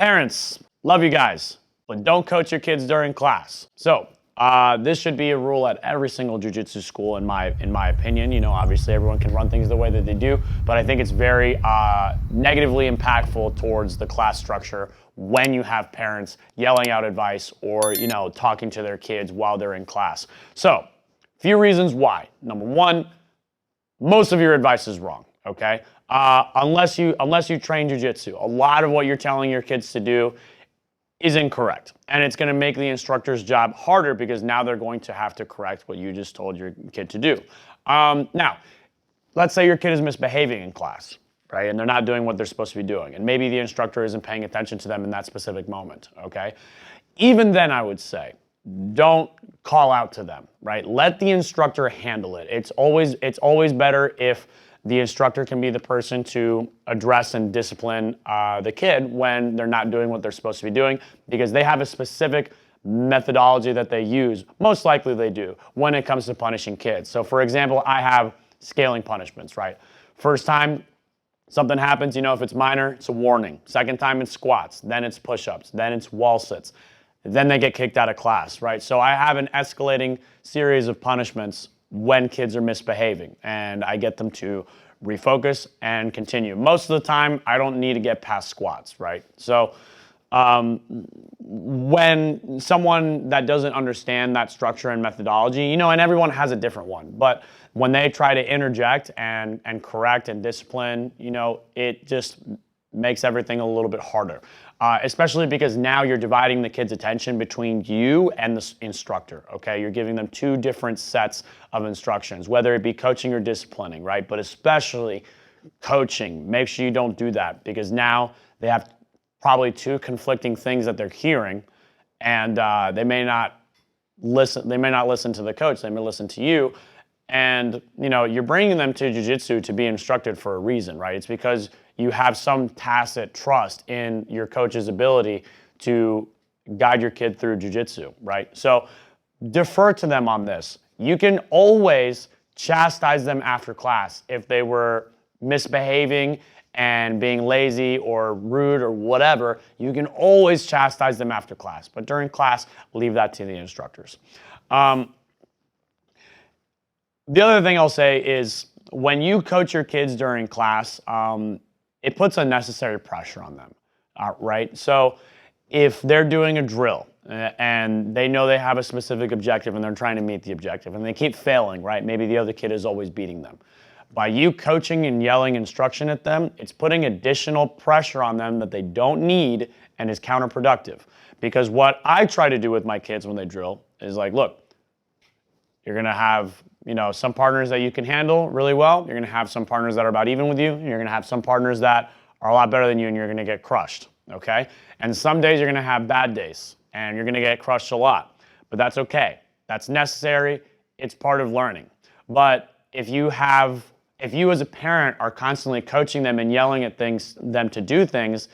Parents, love you guys, but don't coach your kids during class. So this should be a rule at every single jiu-jitsu school, in my opinion. You know, obviously everyone can run things the way that they do, but I think it's very negatively impactful towards the class structure when you have parents yelling out advice or, you know, talking to their kids while they're in class. So, few reasons why. Number one, most of your advice is wrong, okay? Unless you train jiu-jitsu, a lot of what you're telling your kids to do is incorrect. And it's gonna make the instructor's job harder because now they're going to have to correct what you just told your kid to do. Now, let's say your kid is misbehaving in class, right? And they're not doing what they're supposed to be doing. And maybe the instructor isn't paying attention to them in that specific moment, okay? Even then, I would say, don't call out to them, right? Let the instructor handle it. It's always better if the instructor can be the person to address and discipline the kid when they're not doing what they're supposed to be doing, because they have a specific methodology that they use, most likely they do, when it comes to punishing kids. So for example, I have scaling punishments, right? First time something happens, you know, if it's minor, it's a warning. Second time it's squats, then it's push-ups, then it's wall sits. Then they get kicked out of class, right? So I have an escalating series of punishments when kids are misbehaving, and I get them to refocus and continue. Most of the time, I don't need to get past squats, right? So when someone that doesn't understand that structure and methodology, you know, and everyone has a different one, but when they try to interject and correct and discipline, you know, it just makes everything a little bit harder. Especially because now you're dividing the kid's attention between you and the instructor, okay? You're giving them two different sets of instructions, whether it be coaching or disciplining, right? But especially coaching, make sure you don't do that, because now they have probably two conflicting things that they're hearing, and they may not listen to the coach, they may listen to you. And, you know, you're bringing them to jiu-jitsu to be instructed for a reason, right? It's because you have some tacit trust in your coach's ability to guide your kid through jiu-jitsu, right? So defer to them on this. You can always chastise them after class if they were misbehaving and being lazy or rude or whatever. You can always chastise them after class, but during class, leave that to the instructors. The other thing I'll say is when you coach your kids during class, it puts unnecessary pressure on them, right? So if they're doing a drill and they know they have a specific objective and they're trying to meet the objective and they keep failing, right? Maybe the other kid is always beating them. By you coaching and yelling instruction at them, it's putting additional pressure on them that they don't need and is counterproductive. Because what I try to do with my kids when they drill is like, look, you're gonna have, you know, some partners that you can handle really well. You're gonna have some partners that are about even with you. You're gonna have some partners that are a lot better than you and you're gonna get crushed, okay? And some days you're gonna have bad days and you're gonna get crushed a lot, but that's okay. That's necessary, it's part of learning. But if you as a parent are constantly coaching them and yelling at them to do things,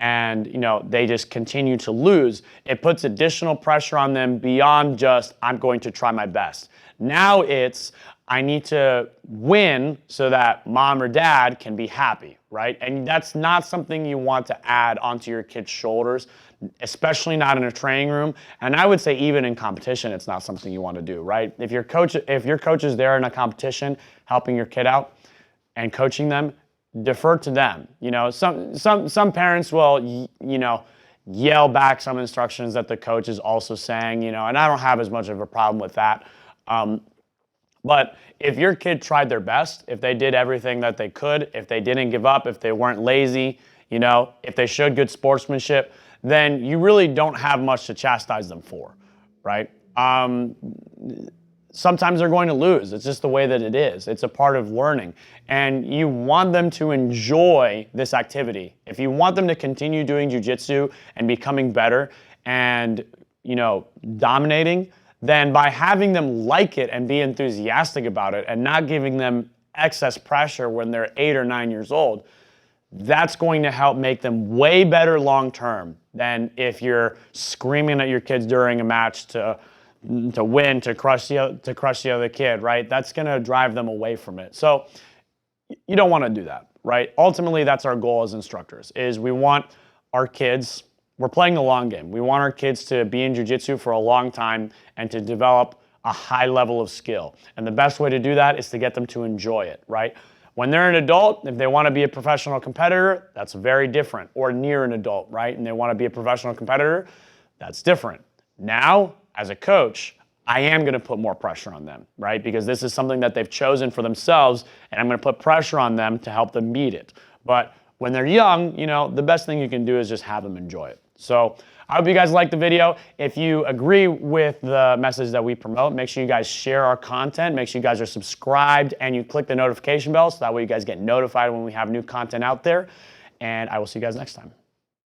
and you know they just continue to lose, it puts additional pressure on them beyond just, I'm going to try my best. Now it's, I need to win so that mom or dad can be happy, right? And that's not something you want to add onto your kid's shoulders, especially not in a training room. And I would say even in competition, it's not something you want to do, right? If your coach is there in a competition helping your kid out and coaching them, defer to them. You know, some parents will, you know, yell back some instructions that the coach is also saying, you know, and I don't have as much of a problem with that. But if your kid tried their best, if they did everything that they could, if they didn't give up, if they weren't lazy, you know, if they showed good sportsmanship, then you really don't have much to chastise them for, right? Sometimes they're going to lose. It's just the way that it is. It's a part of learning. And you want them to enjoy this activity. If you want them to continue doing jiu-jitsu and becoming better and, you know, dominating, then by having them like it and be enthusiastic about it and not giving them excess pressure when they're 8 or 9 years old, that's going to help make them way better long-term than if you're screaming at your kids during a match to win, to crush the other kid, right? That's going to drive them away from it. So you don't want to do that, right? Ultimately, that's our goal as instructors, is we want our kids we're playing the long game. We want our kids to be in jiu-jitsu for a long time and to develop a high level of skill. And the best way to do that is to get them to enjoy it, right? When they're an adult, if they want to be a professional competitor, that's very different. Or near an adult, right? And they want to be a professional competitor, that's different. Now, as a coach, I am going to put more pressure on them, right? Because this is something that they've chosen for themselves, and I'm going to put pressure on them to help them meet it. But when they're young, the best thing you can do is just have them enjoy it. So I hope you guys liked the video. If you agree with the message that we promote, make sure you guys share our content. Make sure you guys are subscribed and you click the notification bell so that way you guys get notified when we have new content out there. And I will see you guys next time.